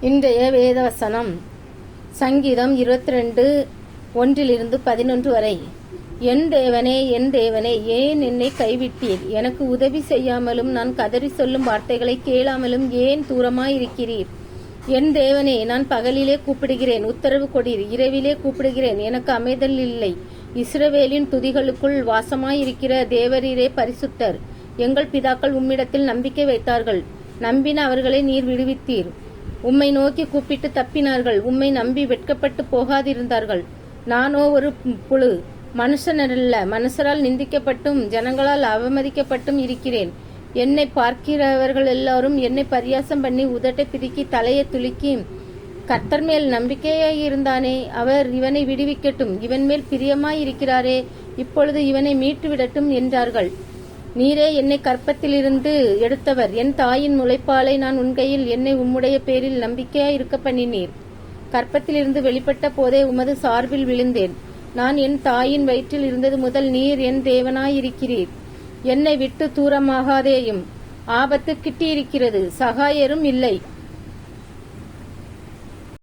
இன்றைய வேதவசனம் சங்கீதம் 22:1-11 வரை. என் தேவனே, என் தேவனே, ஏன் என்னை கைவிட்டீர்? எனக்கு உதவி செய்யாமலும் நான் கதறி சொல்லும் வார்த்தைகளை கேளாமலும் ஏன் தூரமாயிருக்கிறீர்? என் தேவனே, நான் பகலிலே கூப்பிடுகிறேன், உத்தரவு கொடீர். இரவிலே கூப்பிடுகிறேன், எனக்கு அமைதல் இல்லை. இஸ்ரவேலின் துதிகளுக்குள் வாசமாயிருக்கிற தேவரீரே பரிசுத்தர். எங்கள் பிதாக்கள் உம்மிடத்தில் நம்பிக்கை வைத்தார்கள். நம்பின அவர்களை நீர் விடுவித்தீர். உம்மை நோக்கி கூப்பிட்டு தப்பினார்கள். உம்மை நம்பி வெட்கப்பட்டு போகாதிருந்தார்கள். நானோ ஒரு புழு, மனுஷனல்ல, மனுஷரால் நிந்திக்கப்பட்டும் ஜனங்களால் அவமதிக்கப்பட்டும் இருக்கிறேன். என்னை பார்க்கிறவர்கள் எல்லாரும் என்னை பரியாசம் பண்ணி உதட்டை பிதுக்கி தலையை துலுக்கி, கர்த்தர் மேல் நம்பிக்கையாயிருந்தானே, அவர் இவனை விடுவிக்கட்டும், இவன் மேல் பிரியமாயிருக்கிறாரே, இப்பொழுது இவனை மீட்டு விடட்டும் என்றார்கள். நீரே என்னை கற்பத்திலிருந்து எடுத்தவர். என் தாயின் முளைப்பாலை நான் உன் கையில் என்னை உம்முடைய பேரில் நம்பிக்கையாயிருக்க பண்ணினீர். கற்பத்திலிருந்து வெளிப்பட்ட போதே உமது சார்பில் விழுந்தேன். நான் என் தாயின் வயிற்றில் இருந்தது முதல் நீர் என் தேவனாயிருக்கிறீர். என்னை விட்டு தூரமாகாதேயும். ஆபத்து கிட்டியிருக்கிறது, சகாயரும் இல்லை.